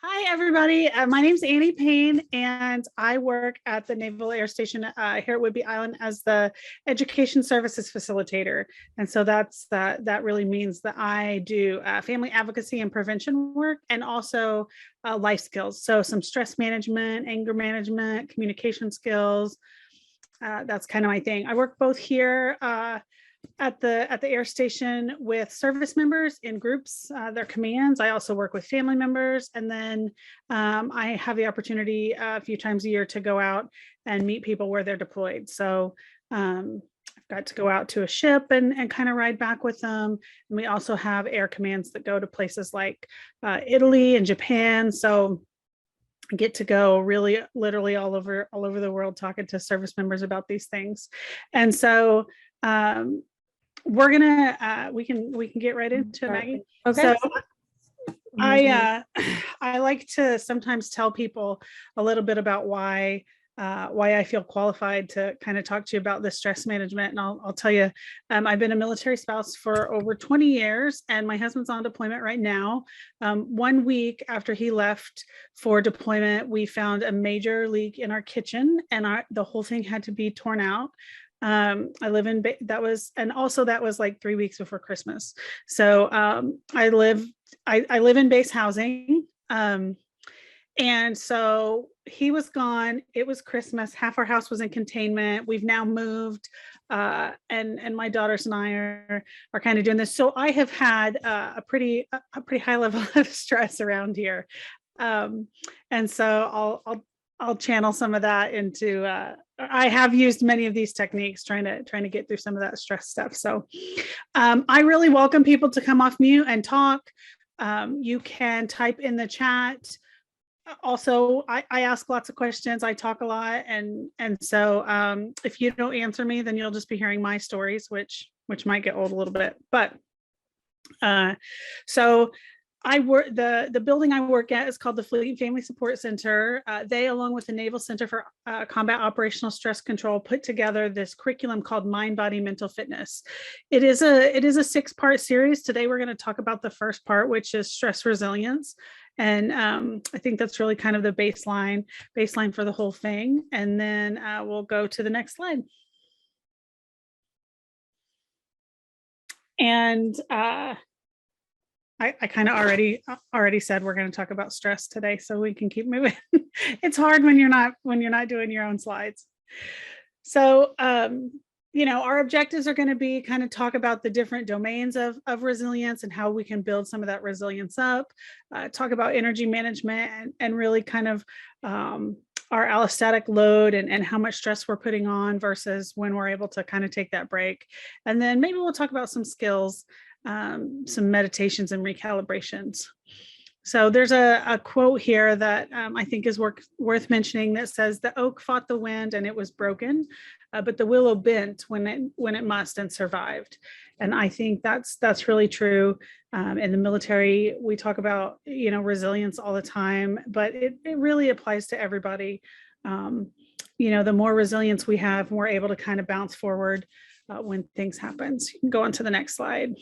Hi, everybody. My name is Annie Payne, and I work at the Naval Air Station here at Whidbey Island as the Education Services Facilitator. And so that really means that I do family advocacy and prevention work, and also life skills. So some stress management, anger management, communication skills. That's kind of my thing. I work both here at the air station with service members in groups, their commands. I also work with family members, and then I have the opportunity a few times a year to go out and meet people where they're deployed. So I've got to go out to a ship and kind of ride back with them. And we also have air commands that go to places like Italy and Japan. So I get to go really literally all over the world talking to service members about these things. And so we're gonna we can get right into it, Maggie. Okay. So I like to sometimes tell people a little bit about why I feel qualified to kind of talk to you about the stress management. And I'll tell you, I've been a military spouse for over 20 years, and my husband's on deployment right now. 1 week after he left for deployment, we found a major leak in our kitchen, and the whole thing had to be torn out. I live in that was like 3 weeks before Christmas. So I live in base housing. And so he was gone. It was Christmas. Half our house was in containment. We've now moved, and my daughters and I are kind of doing this. So I have had a pretty high level of stress around here, and so I'll channel some of that into. I have used many of these techniques trying to get through some of that stress stuff. So I really welcome people to come off mute and talk. You can type in the chat. Also, I ask lots of questions. I talk a lot, and so if you don't answer me, then you'll just be hearing my stories, which might get old a little bit. But so I work the building I work at is called the Fleet and Family Support Center. They, along with the Naval Center for Combat Operational Stress Control, put together this curriculum called Mind, Body, Mental Fitness. It is a 6-part series. Today we're going to talk about the first part, which is stress resilience. And I think that's really kind of the baseline for the whole thing. And then we'll go to the next slide. And I kind of already said we're going to talk about stress today, so we can keep moving. It's hard when you're not doing your own slides. So our objectives are going to be kind of talk about the different domains of resilience and how we can build some of that resilience up, talk about energy management and really kind of our allostatic load and how much stress we're putting on versus when we're able to kind of take that break. And then maybe we'll talk about some skills, some meditations and recalibrations. So there's a quote here that I think is worth mentioning that says, "The oak fought the wind and it was broken, but the willow bent when it must and survived." And I think that's really true. In the military, we talk about resilience all the time, but it really applies to everybody. The more resilience we have, we're able to kind of bounce forward when things happen. So you can go on to the next slide.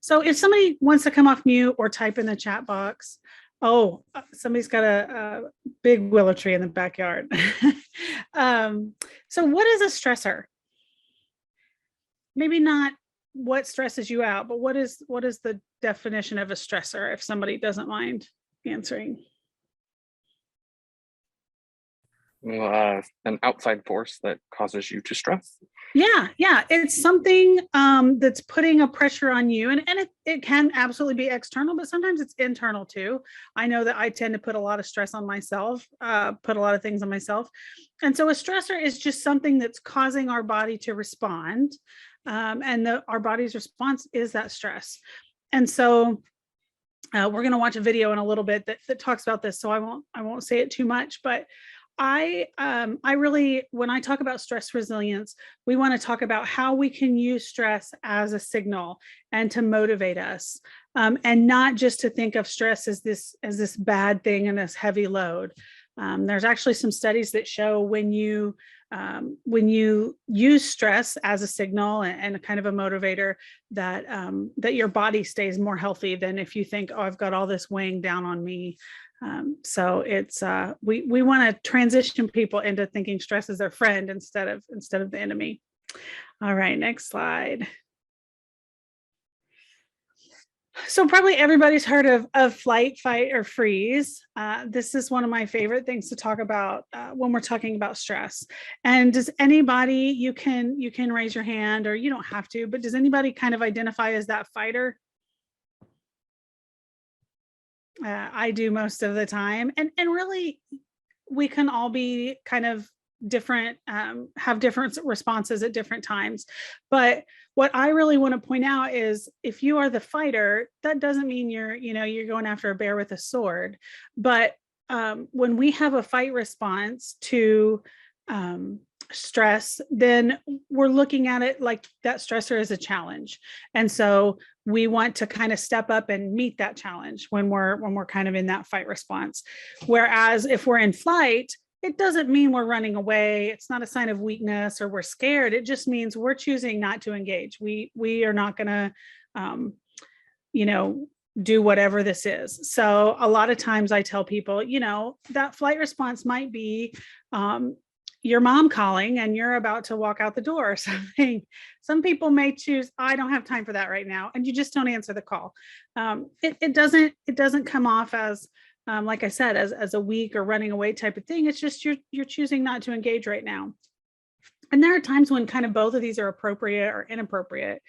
So if somebody wants to come off mute or type in the chat box, somebody's got a big willow tree in the backyard. So what is a stressor? Maybe not what stresses you out, but what is the definition of a stressor, if somebody doesn't mind answering? An outside force that causes you to stress. Yeah. It's something that's putting a pressure on you, and it can absolutely be external, but sometimes it's internal too. I know that I tend to put a lot of stress on myself, put a lot of things on myself. And so a stressor is just something that's causing our body to respond. And our body's response is that stress. And so we're going to watch a video in a little bit that talks about this. So I won't say it too much, but I really, when I talk about stress resilience, we want to talk about how we can use stress as a signal and to motivate us, and not just to think of stress as this bad thing and this heavy load. There's actually some studies that show when you use stress as a signal and a kind of a motivator, that that your body stays more healthy than if you think, oh, I've got all this weighing down on me. So it's we want to transition people into thinking stress is their friend instead of the enemy. All right, next slide. So probably everybody's heard of flight, fight, or freeze. This is one of my favorite things to talk about when we're talking about stress. And does anybody, you can raise your hand, or you don't have to, but does anybody kind of identify as that fighter? I do most of the time. And really, we can all be kind of different, have different responses at different times. But what I really want to point out is, if you are the fighter, that doesn't mean you're going after a bear with a sword. But when we have a fight response to stress, then we're looking at it like that stressor is a challenge. And so we want to kind of step up and meet that challenge when we're kind of in that fight response. Whereas if we're in flight, it doesn't mean we're running away. It's not a sign of weakness or we're scared. It just means we're choosing not to engage. We are not going to, do whatever this is. So a lot of times I tell people, that flight response might be your mom calling and you're about to walk out the door or something. Some people may choose, I don't have time for that right now, and you just don't answer the call. It doesn't come off as like I said, as a weak or running away type of thing. It's just you're choosing not to engage right now. And there are times when kind of both of these are appropriate or inappropriate.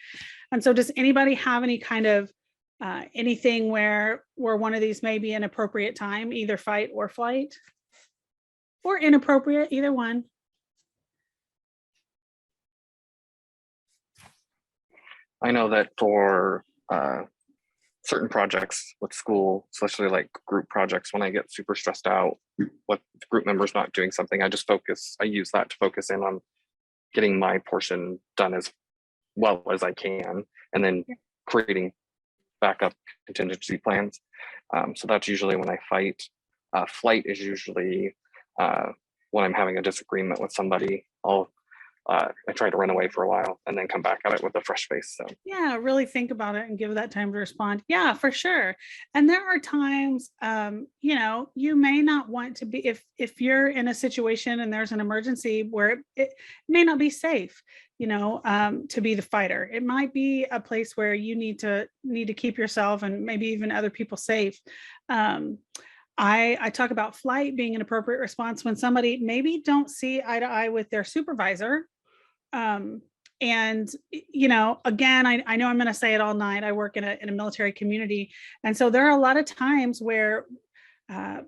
And so does anybody have any kind of anything where one of these may be an appropriate time, either fight or flight? Or inappropriate, either one? I know that for certain projects with school, especially like group projects, when I get super stressed out, what group members not doing something, I use that to focus in on getting my portion done as well as I can, and then creating backup contingency plans. So that's usually when I fight. Flight is usually when I'm having a disagreement with somebody. I try to run away for a while and then come back at it with a fresh face. So yeah, really think about it and give that time to respond. Yeah, for sure. And there are times, you may not want to be, if you're in a situation and there's an emergency where it may not be safe, to be the fighter. It might be a place where you need to keep yourself and maybe even other people safe. I talk about flight being an appropriate response when somebody maybe don't see eye to eye with their supervisor. And again, I know I'm going to say it all night. I work in a military community, and so there are a lot of times where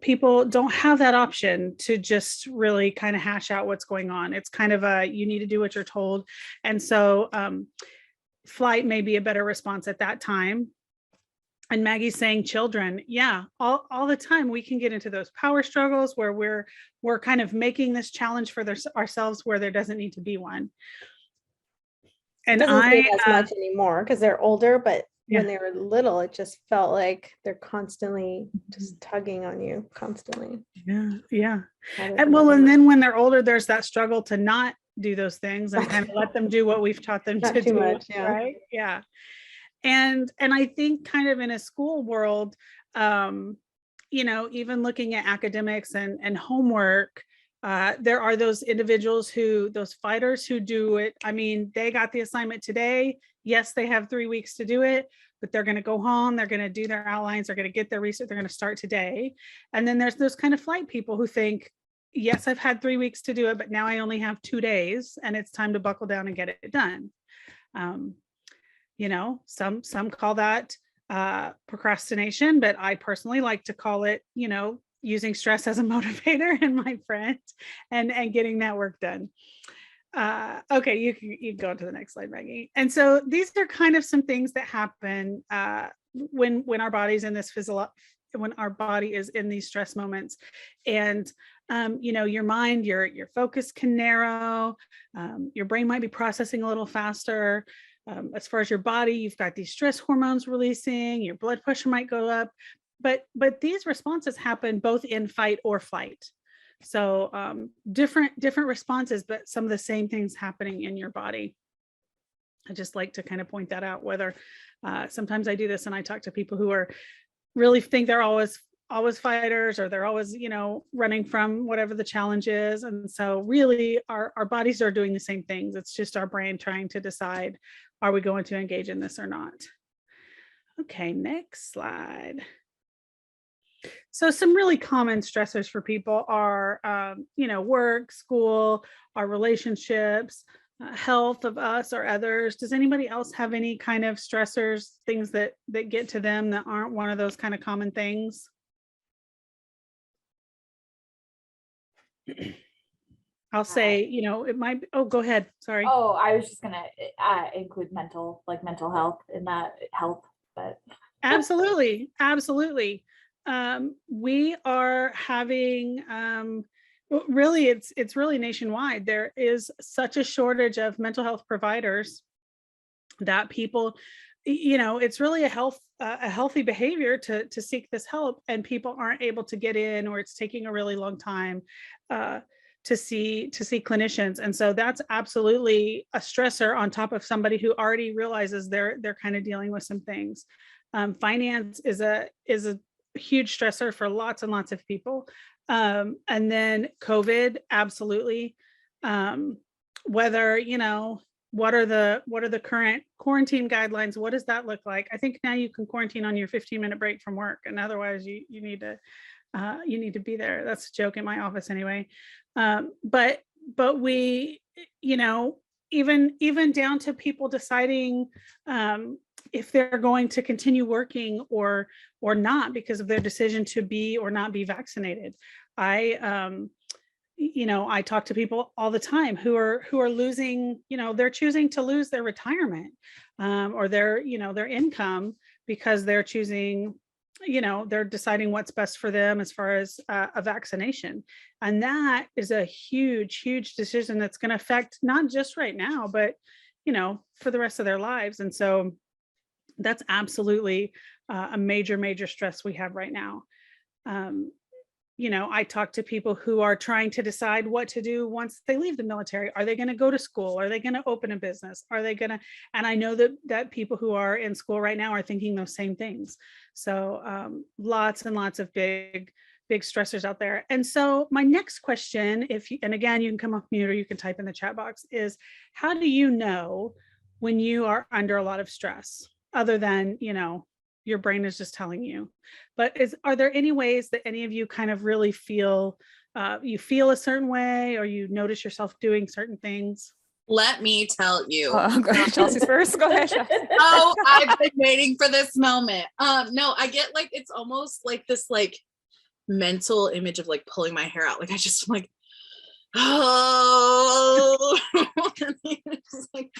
people don't have that option to just really kind of hash out what's going on. It's kind of you need to do what you're told, and so flight may be a better response at that time. And Maggie's saying children, yeah, all the time we can get into those power struggles where we're kind of making this challenge for ourselves where there doesn't need to be one. And doesn't seem as much anymore because they're older, but when they were little, it just felt like they're constantly just tugging on you constantly. Yeah. And then when they're older, there's that struggle to not do those things and kind of let them do what we've taught them to do. Much, right? Yeah. And I think kind of in a school world, even looking at academics and homework, there are those individuals those fighters who do it. I mean, they got the assignment today. Yes, they have 3 weeks to do it, but they're going to go home. They're going to do their outlines. They're going to get their research. They're going to start today. And then there's those kind of flight people who think, yes, I've had 3 weeks to do it, but now I only have 2 days and it's time to buckle down and get it done. Some call that procrastination, but I personally like to call it, using stress as a motivator and my friend and getting that work done. Okay, you can go to the next slide, Maggie. And so these are kind of some things that happen when our body's in this when our body is in these stress moments. And your mind, your focus can narrow, your brain might be processing a little faster. As far as your body, you've got these stress hormones releasing, your blood pressure might go up, but these responses happen both in fight or flight. So different responses, but some of the same things happening in your body. I just like to kind of point that out, whether sometimes I do this and I talk to people who are really think they're always fighters, or they're always, running from whatever the challenge is. And so really our bodies are doing the same things. It's just our brain trying to decide, are we going to engage in this or not? Okay, next slide. So some really common stressors for people are, work, school, our relationships, health of us or others. Does anybody else have any kind of stressors, things that get to them that aren't one of those kind of common things? I'll say, it might be, oh, go ahead. Sorry. Oh, I was just gonna include mental health in that health, but Absolutely. We are having, really, it's really nationwide. There is such a shortage of mental health providers that people, it's really a healthy behavior to seek this help, and people aren't able to get in, or it's taking a really long time to see clinicians. And so that's absolutely a stressor on top of somebody who already realizes they're kind of dealing with some things. Finance is a huge stressor for lots and lots of people. And then COVID, absolutely. Whether, what are the current quarantine guidelines? What does that look like? I think now you can quarantine on your 15-minute break from work, and otherwise you need to be there. That's a joke in my office anyway. But we, even down to people deciding if they're going to continue working or not because of their decision to be or not be vaccinated. I talk to people all the time who are losing, they're choosing to lose their retirement or their income because they're choosing, they're deciding what's best for them as far as a vaccination. And that is a huge decision that's going to affect not just right now, but, for the rest of their lives. And so that's absolutely a major stress we have right now. I talk to people who are trying to decide what to do once they leave the military. Are they going to go to school? Are they going to open a business? Are they going to, and I know that people who are in school right now are thinking those same things. So lots and lots of big stressors out there. And so my next question, and again, you can come off mute or you can type in the chat box, is how do you know when you are under a lot of stress, other than, your brain is just telling you? But are there any ways that any of you kind of really feel, you feel a certain way, or you notice yourself doing certain things? Let me tell you. Oh, go ahead, Chelsea's first. Go ahead, Chelsea. Oh, I've been waiting for this moment. No, I get like, it's almost like this like mental image of like pulling my hair out. Like I just like, oh, it's like,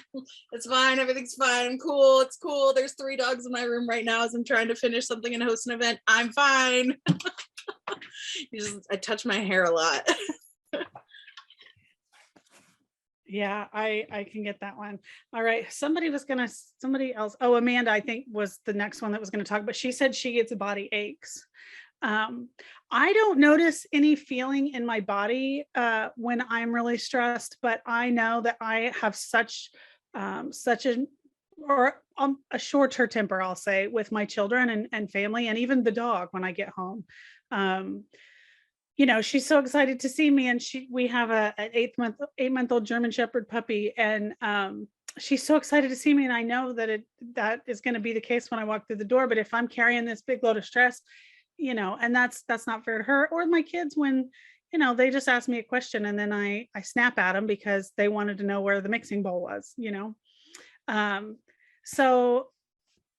it's fine, everything's fine, I'm cool, it's cool. There's 3 dogs in my room right now as I'm trying to finish something and host an event. I'm fine. I touch my hair a lot. Yeah, I can get that one. All right, somebody else. Oh, Amanda, I think, was the next one that was going to talk, but she said she gets body aches. I don't notice any feeling in my body when I'm really stressed, but I know that I have such a shorter temper, I'll say, with my children and family, and even the dog when I get home. She's so excited to see me, and we have an 8-month-old German Shepherd puppy, and she's so excited to see me, and I know that is going to be the case when I walk through the door. But if I'm carrying this big load of stress, and that's not fair to her or my kids when, they just ask me a question and then I snap at them because they wanted to know where the mixing bowl was, so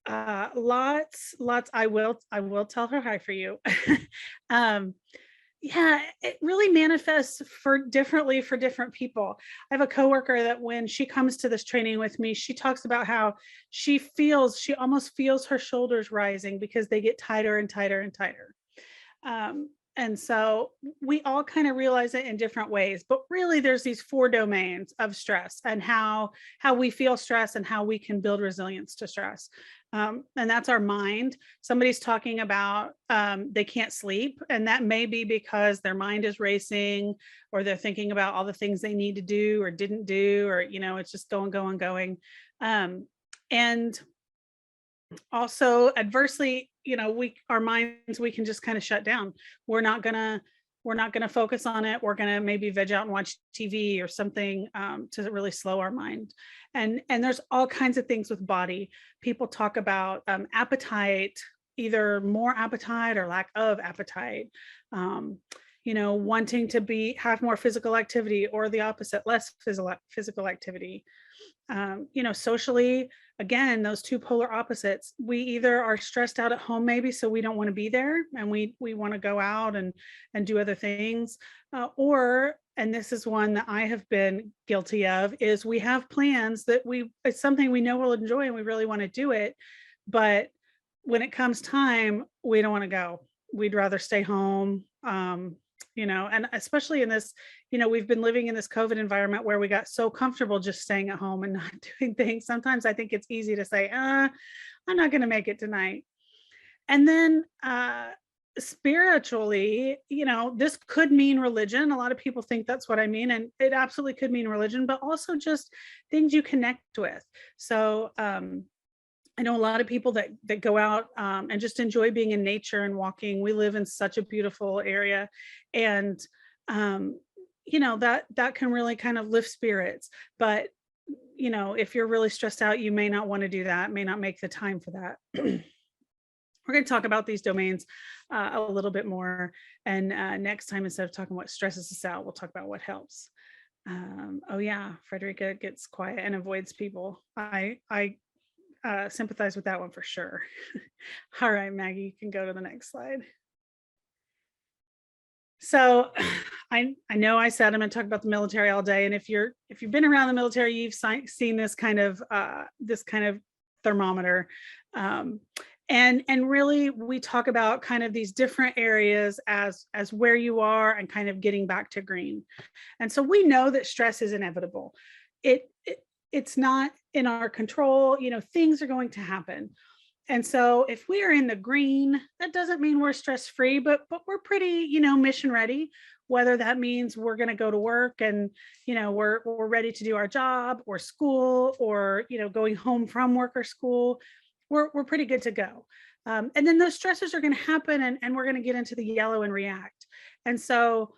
lots, I will tell her hi for you. Yeah, it really manifests differently for different people. I have a coworker that when she comes to this training with me, she talks about how she almost feels her shoulders rising because they get tighter and tighter and tighter. And so we all kind of realize it in different ways, but really there's these 4 domains of stress and how we feel stress and how we can build resilience to stress. And that's our mind. Somebody's talking about they can't sleep, and that may be because their mind is racing, or they're thinking about all the things they need to do or didn't do, or, it's just going. And also adversely, our minds, we can just kind of shut down. We're not gonna focus on it. We're gonna maybe veg out and watch TV or something to really slow our mind. And there's all kinds of things with body. People talk about appetite, either more appetite or lack of appetite. Wanting to have more physical activity, or the opposite, less physical activity. Socially, again, those 2 polar opposites. We either are stressed out at home, maybe, so we don't want to be there, and we want to go out and do other things, or, and this is one that I have been guilty of, is we have plans that it's something we know we'll enjoy and we really want to do it, but when it comes time, we don't want to go. We'd rather stay home. And especially in this, we've been living in this COVID environment where we got so comfortable just staying at home and not doing things. Sometimes I think it's easy to say, I'm not going to make it tonight. And then spiritually, this could mean religion. A lot of people think that's what I mean, and it absolutely could mean religion, but also just things you connect with. So I know a lot of people that go out and just enjoy being in nature and walking. We live in such a beautiful area, and that can really kind of lift spirits. But if you're really stressed out, you may not want to do that, may not make the time for that. We're going to talk about these domains a little bit more, and next time, instead of talking what stresses us out, we'll talk about what helps. Oh yeah, Frederica gets quiet and avoids people. I sympathize with that one for sure. All right, Maggie, you can go to the next slide. So I know I said I'm going to talk about the military all day, and if you've been around the military, you've seen this kind of thermometer, and really we talk about kind of these different areas as where you are and kind of getting back to green. And so we know that stress is inevitable. It's not in our control. Things are going to happen. And so if we are in the green, that doesn't mean we're stress-free, but we're pretty, mission ready, whether that means we're going to go to work and, we're ready to do our job or school, or, going home from work or school, we're pretty good to go. And then those stressors are going to happen, and we're going to get into the yellow and react. And so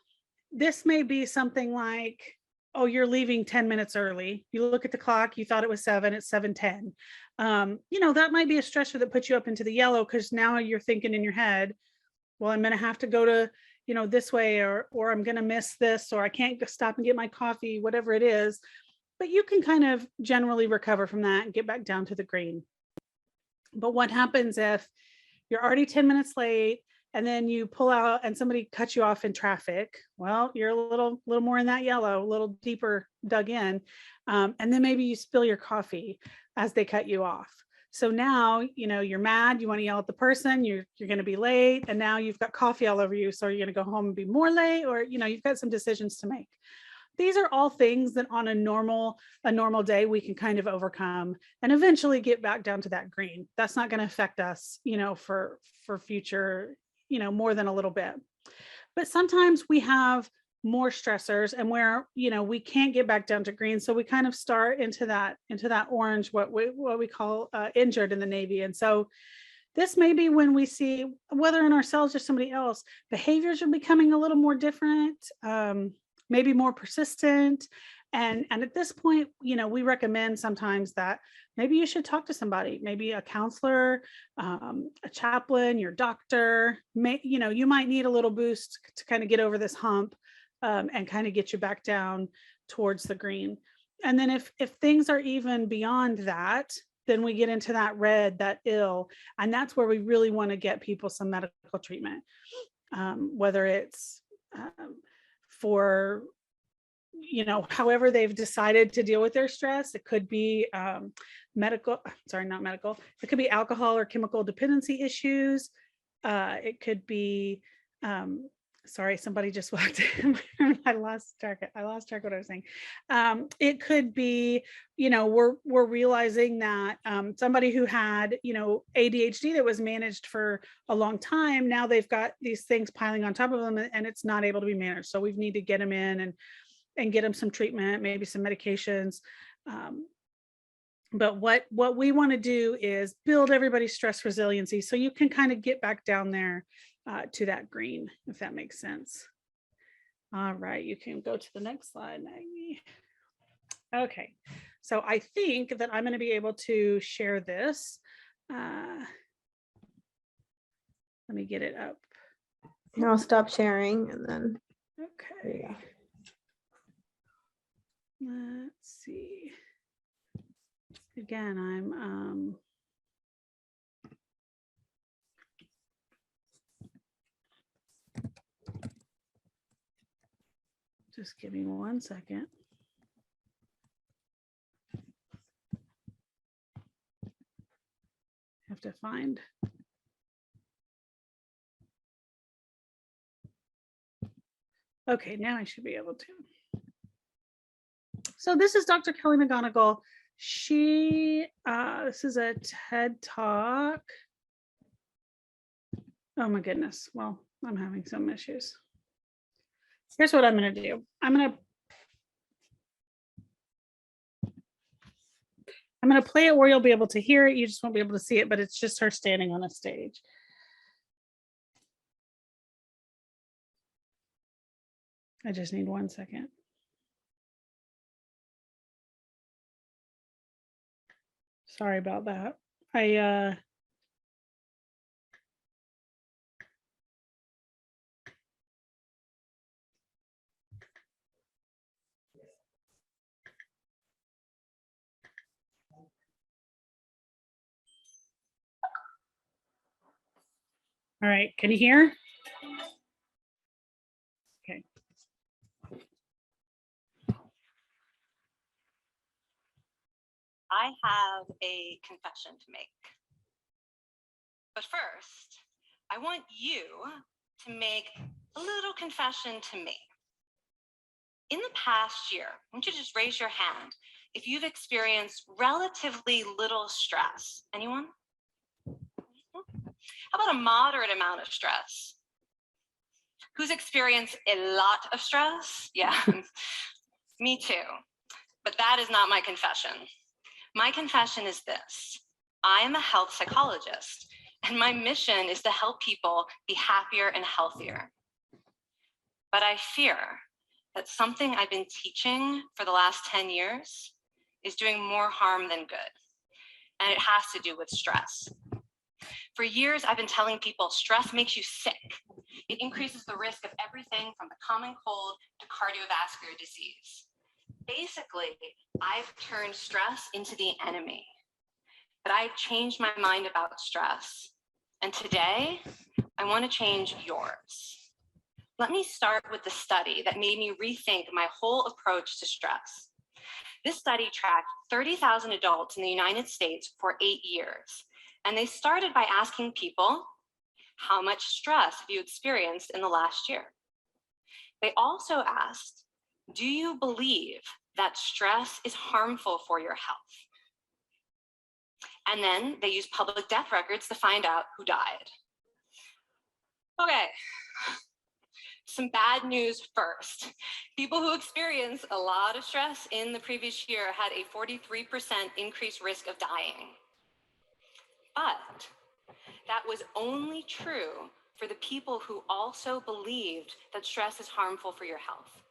this may be something like, oh, you're leaving 10 minutes early. You look at the clock, you thought it was 7, it's 7:10. That might be a stressor that puts you up into the yellow, because now you're thinking in your head, well, I'm going to have to go to, this way, or I'm going to miss this, or I can't stop and get my coffee, whatever it is. But you can kind of generally recover from that and get back down to the green. But what happens if you're already 10 minutes late, and then you pull out and somebody cuts you off in traffic? Well, you're a little more in that yellow, a little deeper dug in. And then maybe you spill your coffee as they cut you off. So now, you're mad, you want to yell at the person, you're going to be late, and now you've got coffee all over you. So you're going to go home and be more late, or, you've got some decisions to make. These are all things that on a normal day we can kind of overcome and eventually get back down to that green. That's not going to affect us, for future, more than a little bit. But sometimes we have more stressors, and where, we can't get back down to green. So we kind of start into that orange, what we call injured in the Navy. And so this may be when we see, whether in ourselves or somebody else, behaviors are becoming a little more different, maybe more persistent. And at this point, we recommend sometimes that maybe you should talk to somebody, maybe a counselor, a chaplain, your doctor. You might need a little boost to kind of get over this hump, and kind of get you back down towards the green. And then if things are even beyond that, then we get into that red, that ill, and that's where we really want to get people some medical treatment, whether it's for however they've decided to deal with their stress. It could be it could be alcohol or chemical dependency issues. It could be sorry, somebody just walked in. I lost track of what I was saying. It could be, we're realizing that somebody who had, ADHD that was managed for a long time, now they've got these things piling on top of them and it's not able to be managed. So we need to get them in and get them some treatment, maybe some medications. But what we want to do is build everybody's stress resiliency so you can kind of get back down there to that green, if that makes sense. All right, you can go to the next slide, Maggie. Okay, so I think that I'm going to be able to share this. Let me get it up. I'll stop sharing and then. Okay. Let's see. Again, I'm just give me 1 second. Have to find. Okay, now I should be able to. So this is Dr. Kelly McGonigal. She, this is a TED Talk. Oh my goodness. Well, I'm having some issues. Here's what I'm going to do. I'm going to play it where you'll be able to hear it. You just won't be able to see it, but it's just her standing on a stage. I just need 1 second. Sorry about that. All right, can you hear? Okay. I have a confession to make. But first, I want you to make a little confession to me. In the past year, I want you to just raise your hand if you've experienced relatively little stress. Anyone? How about a moderate amount of stress? Who's experienced a lot of stress? Yeah, me too. But that is not my confession. My confession is this: I am a health psychologist, and my mission is to help people be happier and healthier. But I fear that something I've been teaching for the last 10 years is doing more harm than good, and it has to do with stress. For years, I've been telling people stress makes you sick. It increases the risk of everything from the common cold to cardiovascular disease. Basically, I've turned stress into the enemy. But I've changed my mind about stress. And today, I want to change yours. Let me start with the study that made me rethink my whole approach to stress. This study tracked 30,000 adults in the United States for 8 years. And they started by asking people, how much stress have you experienced in the last year? They also asked, do you believe that stress is harmful for your health? And then they used public death records to find out who died. Okay, some bad news first. People who experienced a lot of stress in the previous year had a 43% increased risk of dying. But that was only true for the people who also believed that stress is harmful for your health.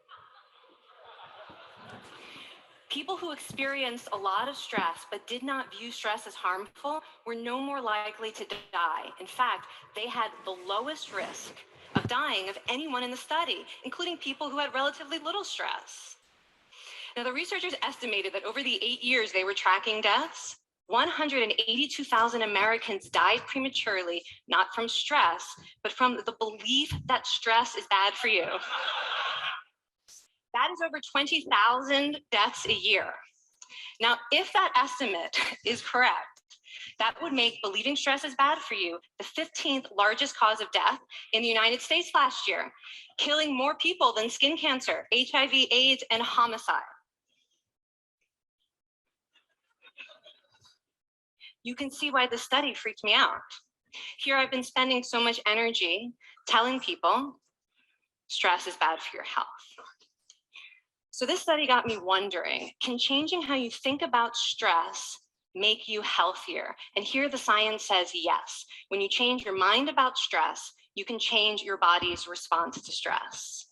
People who experienced a lot of stress but did not view stress as harmful were no more likely to die. In fact, they had the lowest risk of dying of anyone in the study, including people who had relatively little stress. Now, the researchers estimated that over the 8 years they were tracking deaths, 182,000 Americans died prematurely, not from stress, but from the belief that stress is bad for you. That is over 20,000 deaths a year. Now, if that estimate is correct, That would make believing stress is bad for you the 15th largest cause of death in the United States last year, killing more people than skin cancer, HIV, AIDS, and homicide. You can see why this study freaked me out. Here I've been spending so much energy telling people stress is bad for your health. So this study got me wondering, can changing how you think about stress make you healthier? And here the science says yes. When you change your mind about stress, you can change your body's response to stress.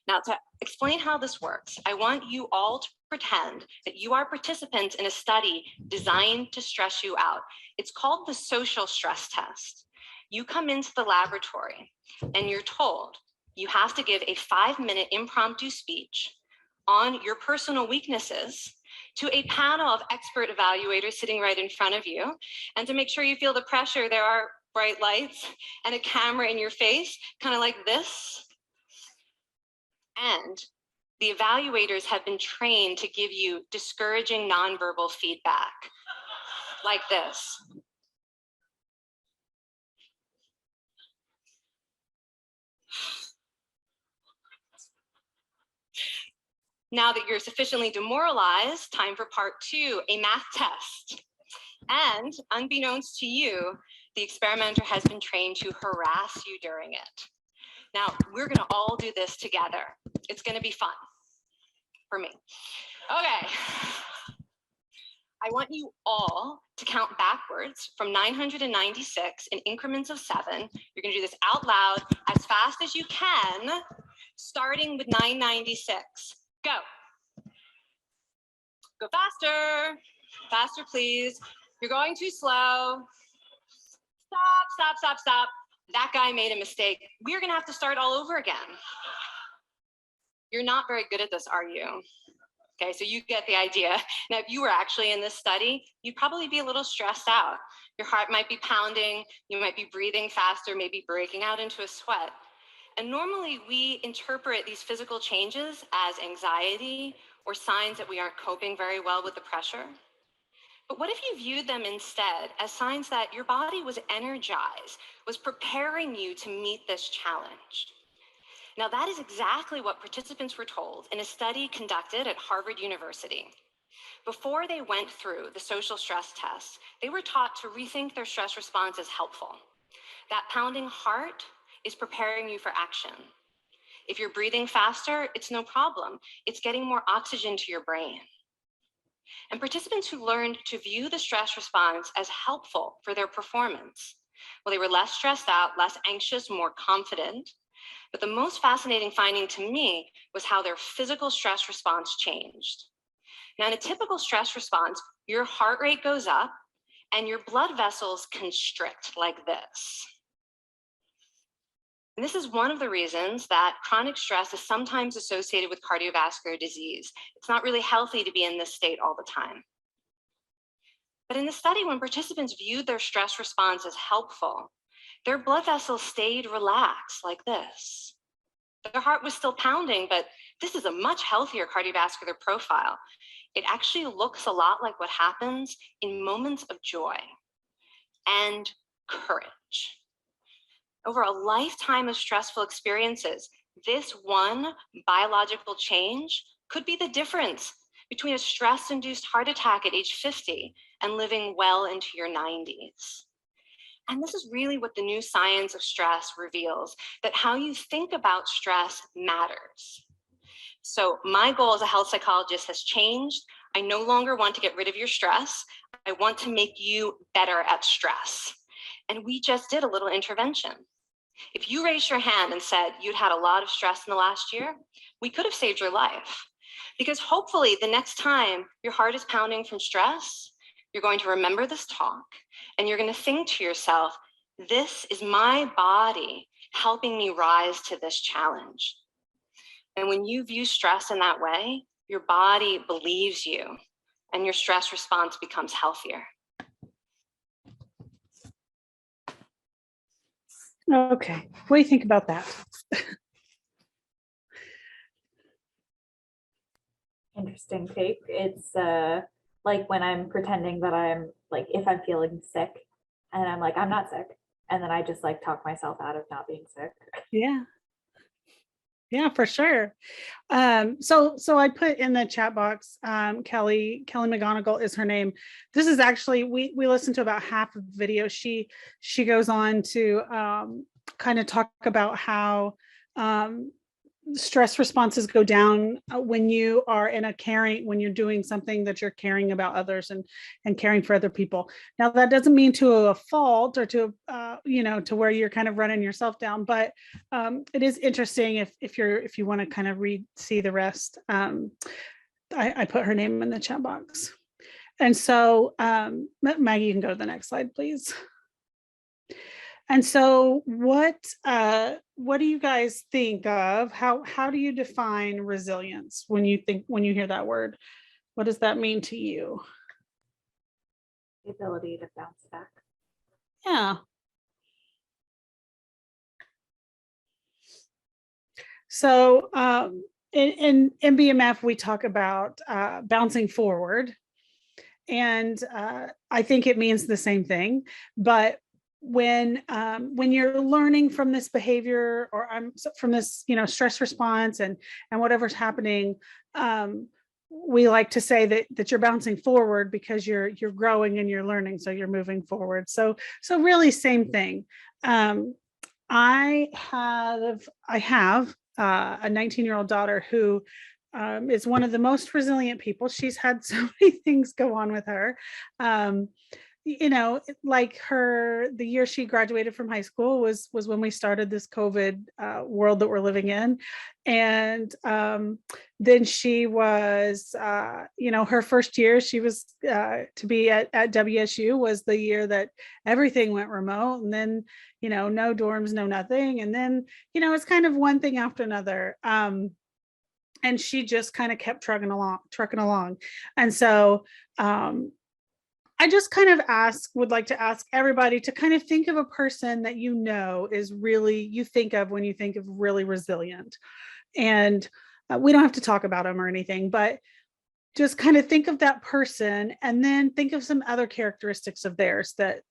Now, to explain how this works, I want you all to pretend that you are participants in a study designed to stress you out. It's called the social stress test. You come into the laboratory and you're told you have to give a 5-minute impromptu speech on your personal weaknesses to a panel of expert evaluators sitting right in front of you. And to make sure you feel the pressure, there are bright lights and a camera in your face, kind of like this. And the evaluators have been trained to give you discouraging nonverbal feedback, like this. Now that you're sufficiently demoralized, time for part 2, a math test. And unbeknownst to you, the experimenter has been trained to harass you during it. Now, we're gonna all do this together. It's gonna be fun for me. Okay. I want you all to count backwards from 996 in increments of 7. You're gonna do this out loud as fast as you can, starting with 996. Go. Go faster. Faster, please. You're going too slow. Stop, stop, stop, stop. That guy made a mistake. We're gonna have to start all over again. You're not very good at this, are you? Okay, so you get the idea. Now, if you were actually in this study, you'd probably be a little stressed out. Your heart might be pounding, you might be breathing faster, maybe breaking out into a sweat. And normally we interpret these physical changes as anxiety or signs that we aren't coping very well with the pressure. But what if you viewed them instead as signs that your body was energized, was preparing you to meet this challenge? Now, that is exactly what participants were told in a study conducted at Harvard University. Before they went through the social stress test, they were taught to rethink their stress response as helpful. That pounding heart is preparing you for action. If you're breathing faster, it's no problem. It's getting more oxygen to your brain. And participants who learned to view the stress response as helpful for their performance, well, they were less stressed out, less anxious, more confident. But the most fascinating finding to me was how their physical stress response changed. Now, in a typical stress response, your heart rate goes up and your blood vessels constrict like this. And this is one of the reasons that chronic stress is sometimes associated with cardiovascular disease. It's not really healthy to be in this state all the time. But in the study, when participants viewed their stress response as helpful, their blood vessels stayed relaxed like this. Their heart was still pounding, but this is a much healthier cardiovascular profile. It actually looks a lot like what happens in moments of joy and courage. Over a lifetime of stressful experiences, this one biological change could be the difference between a stress-induced heart attack at age 50 and living well into your 90s. And this is really what the new science of stress reveals, that how you think about stress matters. So my goal as a health psychologist has changed. I no longer want to get rid of your stress. I want to make you better at stress. And we just did a little intervention. If you raised your hand and said you'd had a lot of stress in the last year, we could have saved your life. Because hopefully the next time your heart is pounding from stress, you're going to remember this talk and you're going to think to yourself, this is my body helping me rise to this challenge. And when you view stress in that way, your body believes you and your stress response becomes healthier. Okay, what do you think about that? Interesting take. It's like when I'm pretending that I'm like, if I'm feeling sick and I'm like, I'm not sick. And then I just like talk myself out of not being sick. Yeah. Yeah, for sure. So I put in the chat box, Kelly McGonigal is her name. This is actually, we listened to about half of the video. She goes on to kind of talk about how stress responses go down when you are in a caring, when you're doing something that you're caring about others and caring for other people. Now that doesn't mean to a fault or to to where you're kind of running yourself down, but it is interesting if you want to kind of see the rest. I put her name in the chat box. And so Maggie, you can go to the next slide, please. And so what do you guys think of? How do you define resilience when you hear that word? What does that mean to you? The ability to bounce back. Yeah. So in BMF, we talk about bouncing forward. And I think it means the same thing, but when you're learning from this behavior or from this stress response and whatever's happening, we like to say that you're bouncing forward because you're growing and you're learning, so you're moving forward. So really same thing. I have a 19-year-old daughter who is one of the most resilient people. She's had so many things go on with her. Like the year she graduated from high school was when we started this COVID world that we're living in. And then she was, her first year she was to be at WSU was the year that everything went remote. And then, no dorms, no nothing. And then, it's kind of one thing after another. And she just kind of kept trucking along. And so I just kind of would like to ask everybody to kind of think of a person that is really, you think of when you think of really resilient. And we don't have to talk about them or anything, but just kind of think of that person and then think of some other characteristics of theirs that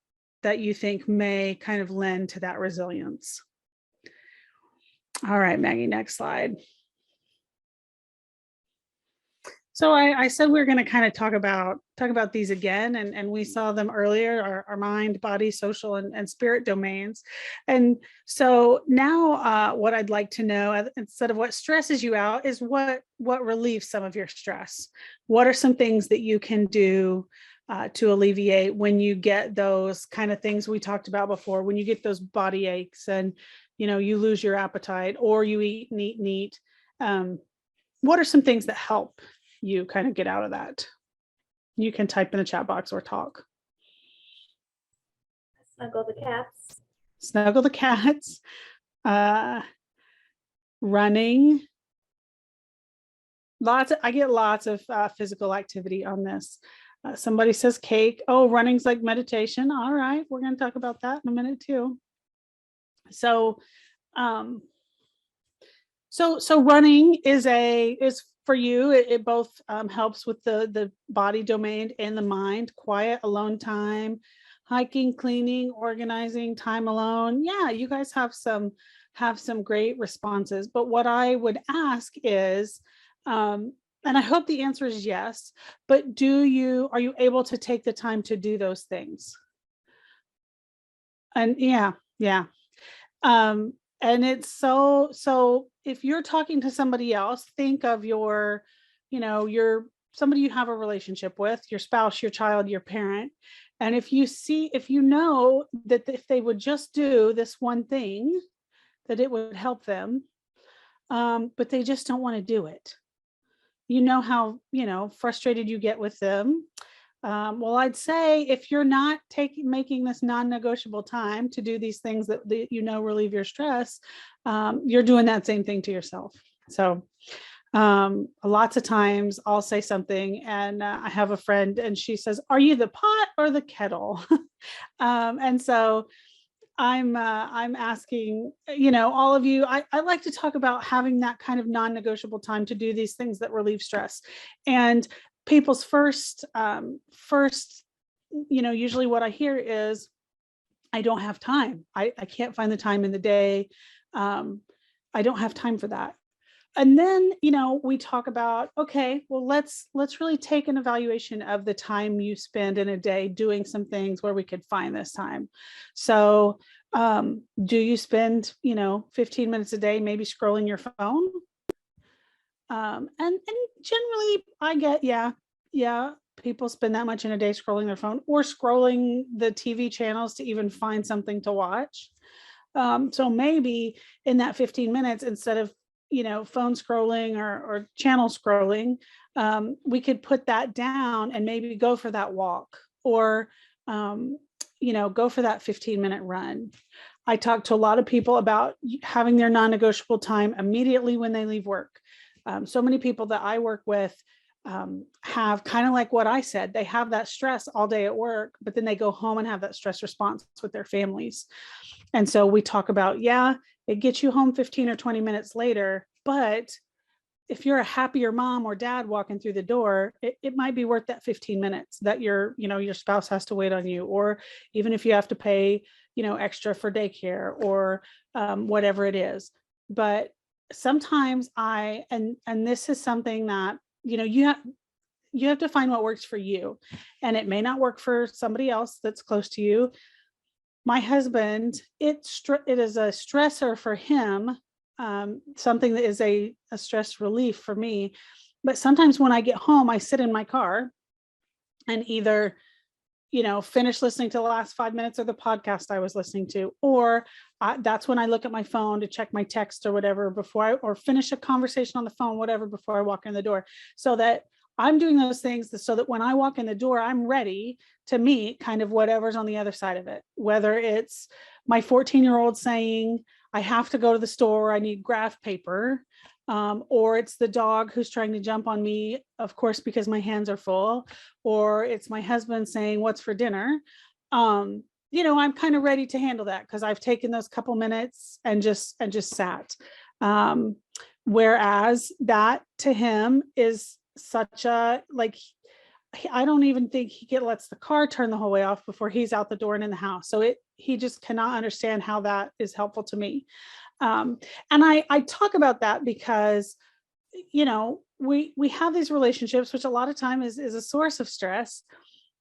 you think may kind of lend to that resilience. All right, Maggie, next slide. So I said we were going to kind of talk about these again, and we saw them earlier, our mind, body, social, and spirit domains. And so now what I'd like to know, instead of what stresses you out, is what relieves some of your stress. What are some things that you can do to alleviate when you get those kind of things we talked about before, when you get those body aches and, you lose your appetite or you eat and eat and eat. What are some things that help you kind of get out of that? You can type in the chat box or talk. Snuggle the cats. Snuggle the cats. Running. I get lots of physical activity on this. Somebody says cake. Oh, running's like meditation. All right, we're going to talk about that in a minute too. So running is for you. It both helps with the body domain and the mind. Quiet, alone time, hiking, cleaning, organizing, time alone. Yeah, you guys have some great responses. But what I would ask is, and I hope the answer is yes, but are you able to take the time to do those things? And yeah. And it's so if you're talking to somebody else, think of your somebody you have a relationship with, your spouse, your child, your parent. And if you know that if they would just do this one thing, that it would help them, but they just don't want to do it. How, frustrated you get with them. Well, I'd say if you're not making this non-negotiable time to do these things that relieve your stress, you're doing that same thing to yourself. So lots of times I'll say something and I have a friend and she says, "Are you the pot or the kettle?" And so I'm asking, all of you, I like to talk about having that kind of non-negotiable time to do these things that relieve stress. And people's first, usually what I hear is, I don't have time. I can't find the time in the day. I don't have time for that. And then, we talk about, okay, well, let's really take an evaluation of the time you spend in a day doing some things where we could find this time. So do you spend, 15 minutes a day, maybe scrolling your phone? And generally I get, yeah, people spend that much in a day scrolling their phone or scrolling the TV channels to even find something to watch. So maybe in that 15 minutes, instead of, phone scrolling or channel scrolling, we could put that down and maybe go for that walk or, go for that 15-minute run. I talk to a lot of people about having their non-negotiable time immediately when they leave work. So many people that I work with have kind of like what I said, they have that stress all day at work, but then they go home and have that stress response with their families. And so we talk about, it gets you home 15 or 20 minutes later, but if you're a happier mom or dad walking through the door, it might be worth that 15 minutes that your spouse has to wait on you, or even if you have to pay, extra for daycare or whatever it is. But sometimes and this is something that, you have to find what works for you, and it may not work for somebody else that's close to you. My husband, it is a stressor for him, something that is a stress relief for me. But sometimes when I get home, I sit in my car and either, finish listening to the last 5 minutes of the podcast I was listening to, or that's when I look at my phone to check my text or whatever or finish a conversation on the phone, whatever, before I walk in the door, so that I'm doing those things so that when I walk in the door, I'm ready to meet kind of whatever's on the other side of it, whether it's my 14-year-old saying, I have to go to the store, I need graph paper, or it's the dog who's trying to jump on me, of course, because my hands are full, or it's my husband saying, what's for dinner? I'm kind of ready to handle that because I've taken those couple minutes and just sat. Whereas that to him is such a, like, I don't even think he lets the car turn the whole way off before he's out the door and in the house. So he just cannot understand how that is helpful to me. And I talk about that because, we have these relationships, which a lot of time is a source of stress,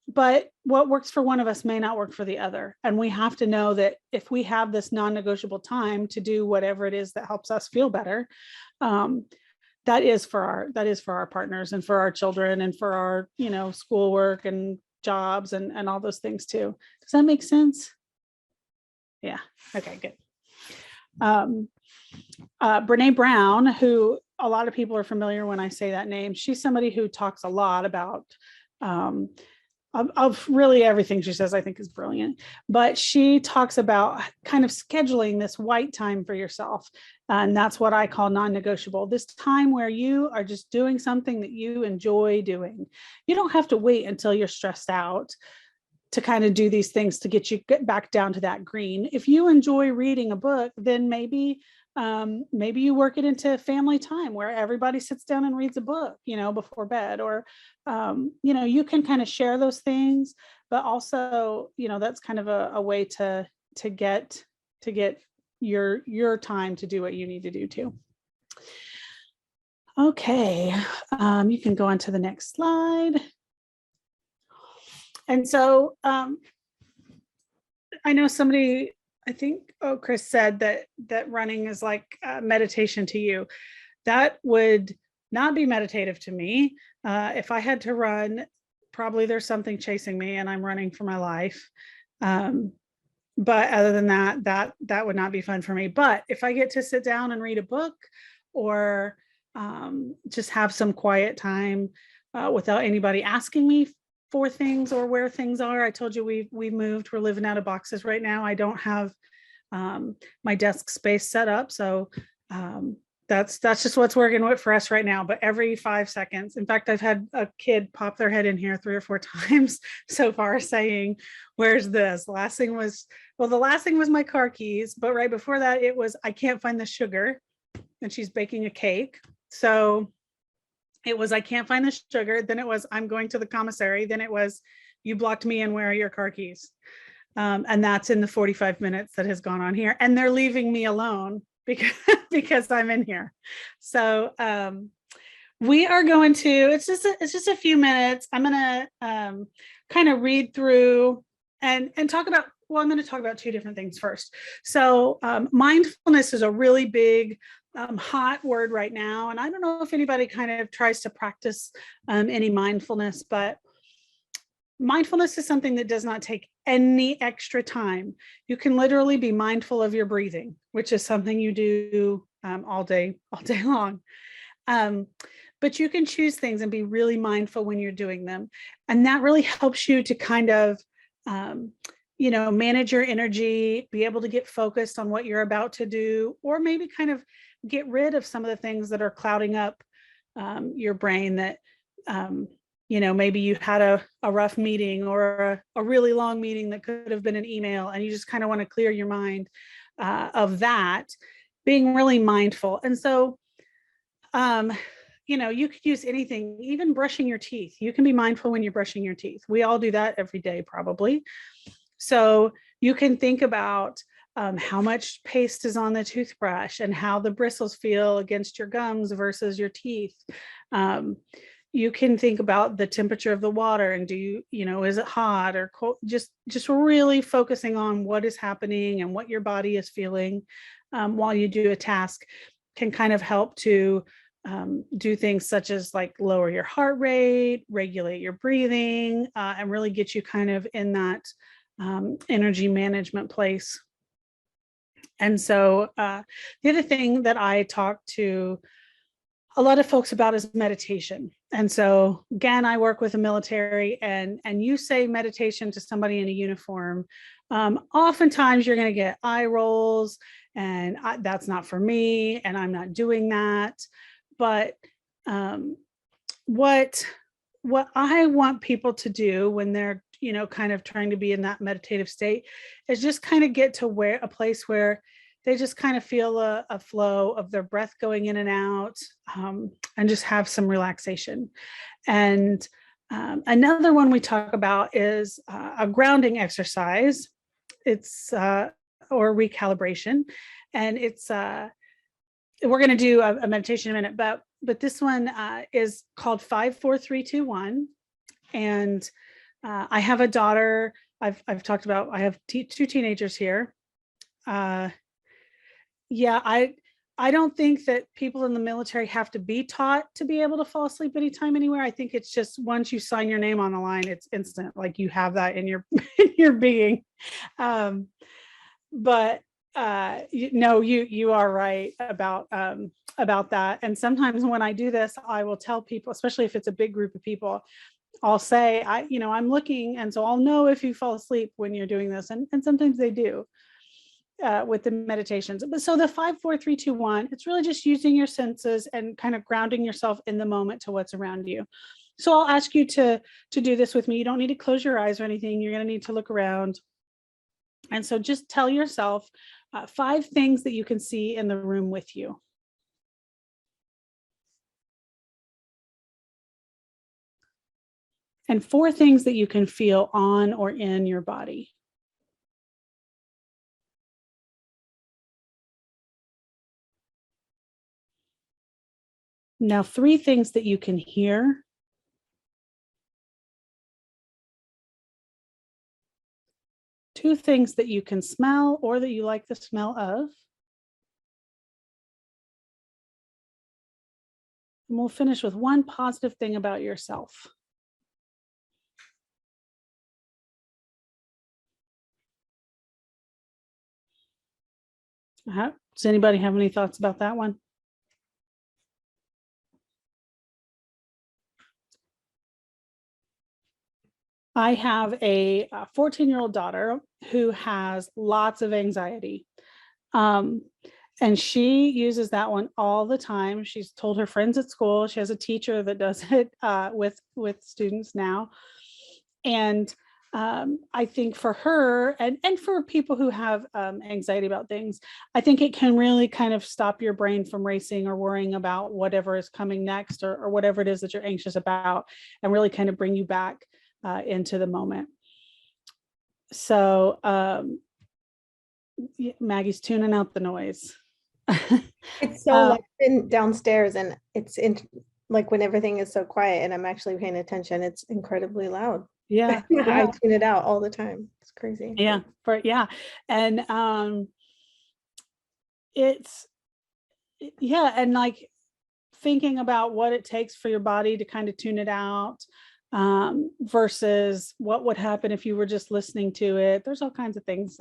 but what works for one of us may not work for the other. And we have to know that if we have this non-negotiable time to do whatever it is that helps us feel better, that is for our partners and for our children and for our, schoolwork and jobs and all those things too. Does that make sense? Yeah. Okay, good. Brene Brown, who a lot of people are familiar when I say that name, she's somebody who talks a lot about, of really everything she says, I think is brilliant, but she talks about kind of scheduling this white time for yourself. And that's what I call non-negotiable. This time where you are just doing something that you enjoy doing. You don't have to wait until you're stressed out to kind of do these things to get back down to that green. If you enjoy reading a book, then maybe you work it into family time where everybody sits down and reads a book, before bed, or, you can kind of share those things, but also, that's kind of a way to get your time to do what you need to do too. Okay. You can go on to the next slide. And so I know somebody, I think, Chris said that running is like meditation to you. That would not be meditative to me. If I had to run, probably there's something chasing me and I'm running for my life. But other than that would not be fun for me. But if I get to sit down and read a book or just have some quiet time without anybody asking me for things or where things are. I told you we've moved. We're living out of boxes right now. I don't have my desk space set up, so that's just what's working for us right now. But every 5 seconds, in fact, I've had a kid pop their head in here 3 or 4 times so far, saying, "Where's this?" The last thing was my car keys, but right before that, it was, "I can't find the sugar," and she's baking a cake. So It was, I can't find the sugar. Then it was, I'm going to the commissary. Then it was, you blocked me and where are your car keys? And that's in the 45 minutes that has gone on here. And they're leaving me alone because I'm in here. So we are going to, it's just a few minutes. I'm going to kind of read through and talk about, well, I'm going to talk about two different things first. So mindfulness is a really big hot word right now. And I don't know if anybody kind of tries to practice any mindfulness, but mindfulness is something that does not take any extra time. You can literally be mindful of your breathing, which is something you do all day long. But you can choose things and be really mindful when you're doing them. And that really helps you to kind of, manage your energy, be able to get focused on what you're about to do, or maybe kind of get rid of some of the things that are clouding up your brain that, maybe you had a rough meeting or a really long meeting that could have been an email, and you just kind of want to clear your mind of that, being really mindful. And so, you could use anything, even brushing your teeth. You can be mindful when you're brushing your teeth. We all do that every day, probably. So you can think about how much paste is on the toothbrush and how the bristles feel against your gums versus your teeth. You can think about the temperature of the water and is it hot or cold? Just really focusing on what is happening and what your body is feeling while you do a task can kind of help to do things such as like lower your heart rate, regulate your breathing, and really get you kind of in that energy management place. And so the other thing that I talk to a lot of folks about is meditation. And so again, I work with the military, and you say meditation to somebody in a uniform, oftentimes you're going to get eye rolls and that's not for me and I'm not doing that. But what I want people to do when they're kind of trying to be in that meditative state is just kind of get to a place where they just kind of feel a flow of their breath going in and out, and just have some relaxation. And another one we talk about is a grounding exercise. It's or recalibration, and it's we're going to do a meditation in a minute, but this one is called 5, 4, 3, 2, 1. And I have a daughter. I've talked about, I have two teenagers here. I don't think that people in the military have to be taught to be able to fall asleep anytime, anywhere. I think it's just once you sign your name on the line, it's instant. Like you have that in your in your being. But you are right about that. And sometimes when I do this, I will tell people, especially if it's a big group of people, I'll say, I'm looking, and so I'll know if you fall asleep when you're doing this, and sometimes they do with the meditations. But so the 5, 4, 3, 2, 1, it's really just using your senses and kind of grounding yourself in the moment to what's around you. So I'll ask you to do this with me. You don't need to close your eyes or anything. You're going to need to look around. And so just tell yourself 5 things that you can see in the room with you. And 4 things that you can feel on or in your body. Now 3 things that you can hear. 2 things that you can smell or that you like the smell of. And we'll finish with 1 positive thing about yourself. Does anybody have any thoughts about that one? I have a 14-year-old daughter who has lots of anxiety. And she uses that one all the time. She's told her friends at school. She has a teacher that does it with students now. And I think for her and for people who have anxiety about things, I think it can really kind of stop your brain from racing or worrying about whatever is coming next or whatever it is that you're anxious about, and really kind of bring you back into the moment. So Maggie's tuning out the noise. It's so loud in downstairs, and it's in like when everything is so quiet and I'm actually paying attention, it's incredibly loud. Yeah. I tune it out all the time. It's crazy. Yeah. And it's and like thinking about what it takes for your body to kind of tune it out versus what would happen if you were just listening to it. There's all kinds of things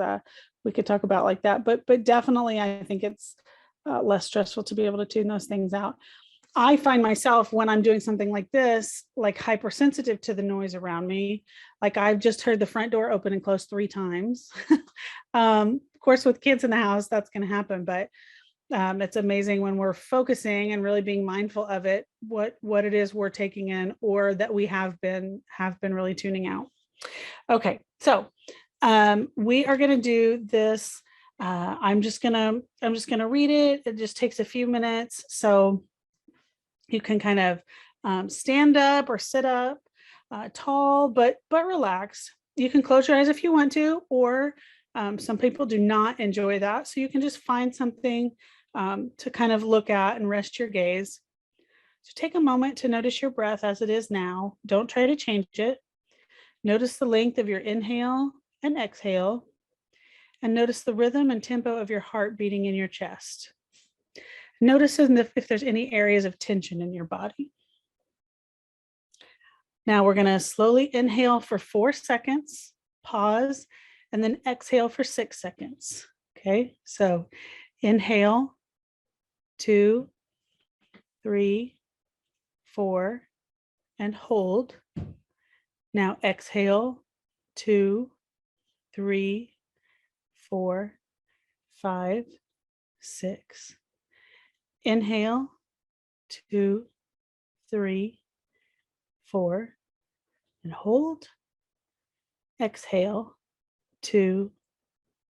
we could talk about like that, but definitely I think it's less stressful to be able to tune those things out. I find myself when I'm doing something like this, like hypersensitive to the noise around me. Like I've just heard the front door open and close 3 times. Of course, with kids in the house, that's going to happen, but it's amazing when we're focusing and really being mindful of it, what it is we're taking in or that we have been really tuning out. Okay, so we are going to do this. I'm just gonna read it. It just takes a few minutes, so you can kind of stand up or sit up tall, but relax. You can close your eyes if you want to, or some people do not enjoy that, so you can just find something to kind of look at and rest your gaze. So take a moment to notice your breath as it is now. Don't try to change it. Notice the length of your inhale and exhale, and notice the rhythm and tempo of your heart beating in your chest. Notice if there's any areas of tension in your body. Now we're going to slowly inhale for 4 seconds, pause, and then exhale for 6 seconds. Okay, so inhale, 2, 3, 4, and hold. Now exhale, 2, 3, 4, 5, 6. Inhale, 2, 3, 4, and hold. Exhale, 2,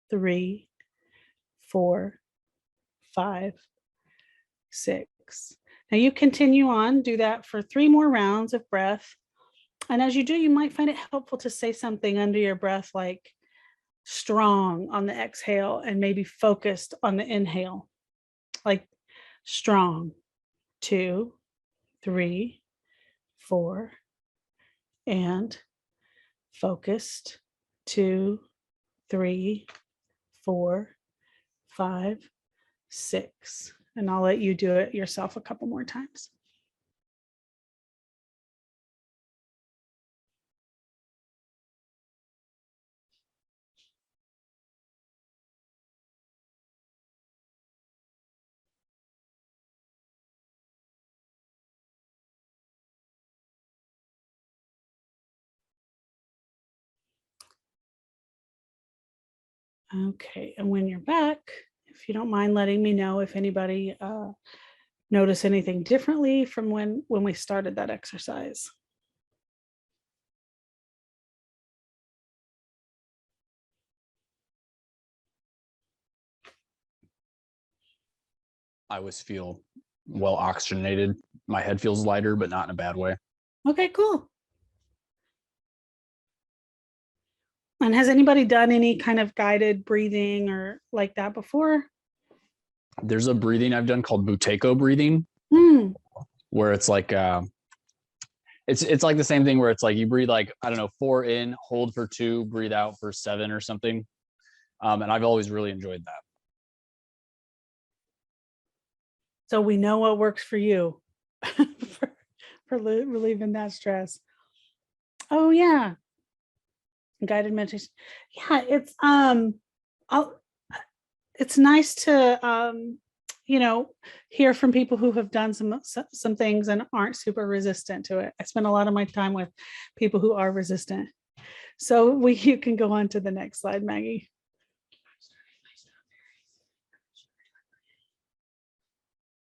3, 4, 5, 6. Now you continue on, do that for 3 more rounds of breath. And as you do, you might find it helpful to say something under your breath like strong on the exhale and maybe focused on the inhale, like strong, 2, 3, 4, and focused, 2, 3, 4, 5, 6. And I'll let you do it yourself a couple more times. Okay, and when you're back, if you don't mind letting me know if anybody notice anything differently from when we started that exercise. I always feel well oxygenated. My head feels lighter, but not in a bad way. Okay, cool. And has anybody done any kind of guided breathing or like that before? There's a breathing I've done called Buteyko breathing, where it's like it's like the same thing where it's like you breathe like, I don't know, 4 in, hold for 2, breathe out for 7 or something. And I've always really enjoyed that. So we know what works for you for relieving that stress. Oh yeah. Guided meditation. Yeah, it's nice to hear from people who have done some things and aren't super resistant to it. I spend a lot of my time with people who are resistant. So you can go on to the next slide, Maggie.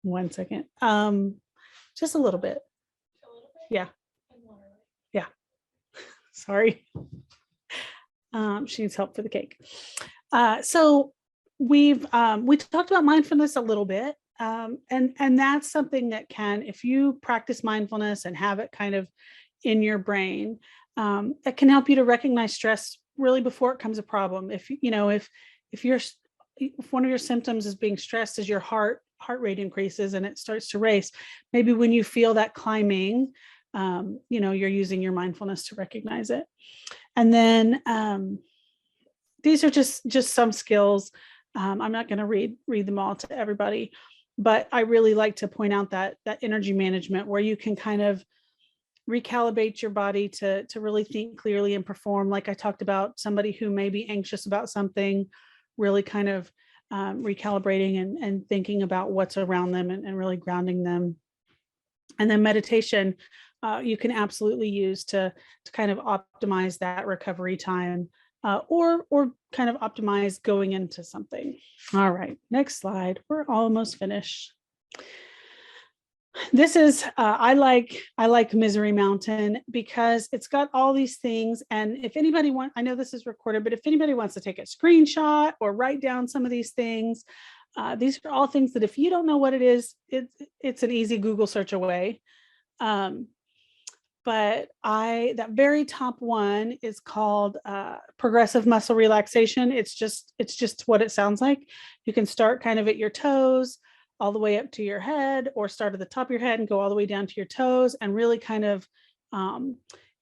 One second. Just a little bit. Yeah. Sorry. She needs help for the cake. So we talked about mindfulness a little bit. And that's something that can, if you practice mindfulness and have it kind of in your brain, it can help you to recognize stress really before it becomes a problem. If one of your symptoms is being stressed, as your heart rate increases and it starts to race, maybe when you feel that climbing, you're using your mindfulness to recognize it. And then these are just some skills. I'm not going to read them all to everybody, but I really like to point out that energy management, where you can kind of recalibrate your body to really think clearly and perform. Like I talked about, somebody who may be anxious about something, really kind of recalibrating and thinking about what's around them and really grounding them. And then meditation, you can absolutely use to kind of optimize that recovery time, or kind of optimize going into something. All right, next slide. We're almost finished. This is I like Misery Mountain because it's got all these things. And if anybody I know this is recorded, but if anybody wants to take a screenshot or write down some of these things, these are all things that if you don't know what it is, it's an easy Google search away. But that very top one is called progressive muscle relaxation. It's just what it sounds like. You can start kind of at your toes, all the way up to your head, or start at the top of your head and go all the way down to your toes, and really kind of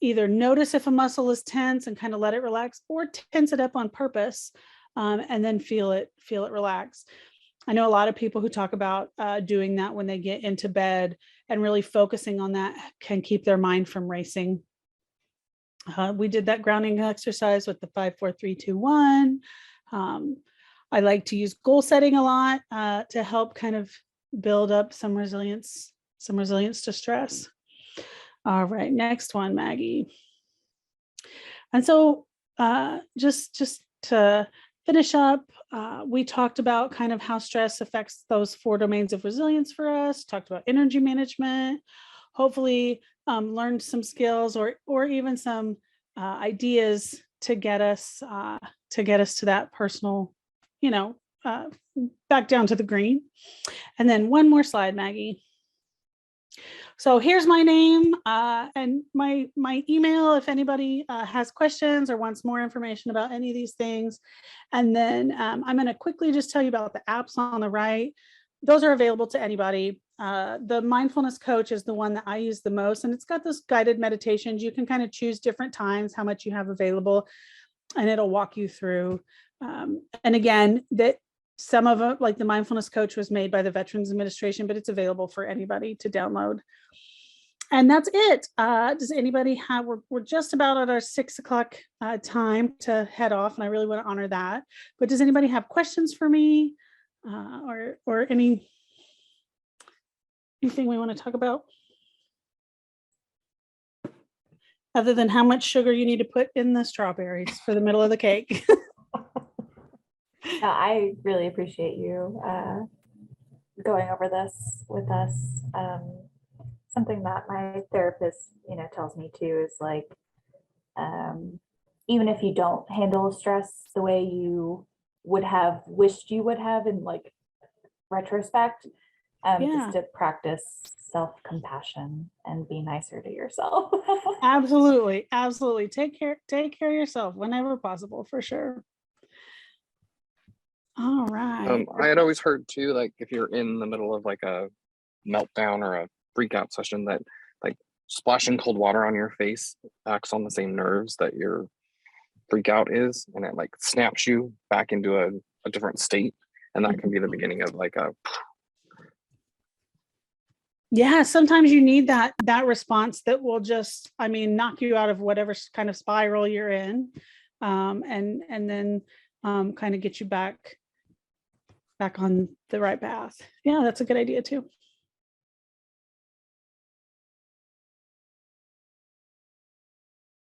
either notice if a muscle is tense and kind of let it relax, or tense it up on purpose, and then feel it relax. I know a lot of people who talk about doing that when they get into bed, and really focusing on that can keep their mind from racing. We did that grounding exercise with the 5, 4, 3, 2, 1. I like to use goal setting a lot to help kind of build up some resilience to stress. All right, next one, Maggie. And so just to finish up, we talked about kind of how stress affects those 4 domains of resilience for us, talked about energy management, hopefully learned some skills or even some ideas to get us to that personal, back down to the green. And then one more slide, Maggie. So here's my name and my email if anybody has questions or wants more information about any of these things. And then I'm going to quickly just tell you about the apps on the right. Those are available to anybody. The mindfulness coach is the one that I use the most, and it's got those guided meditations. You can kind of choose different times, how much you have available, and it'll walk you through. And again, that some of it, like the mindfulness coach, was made by the Veterans Administration, but it's available for anybody to download. And that's it. Does anybody have, we're just about at our 6 o'clock time to head off, and I really want to honor that. But does anybody have questions for me or anything we want to talk about? Other than how much sugar you need to put in the strawberries for the middle of the cake. I really appreciate you going over this with us. Something that my therapist, tells me too is like, even if you don't handle stress the way you would have wished you would have in like retrospect, just to practice self-compassion and be nicer to yourself. Absolutely. Take care of yourself whenever possible, for sure. All right. I had always heard too, like if you're in the middle of like a meltdown or a freak out session, that like splashing cold water on your face acts on the same nerves that your freak out is, and it like snaps you back into a different state, and that can be the beginning of like a sometimes you need that response that will just knock you out of whatever kind of spiral you're in, and then kind of get you back on the right path. Yeah, that's a good idea too.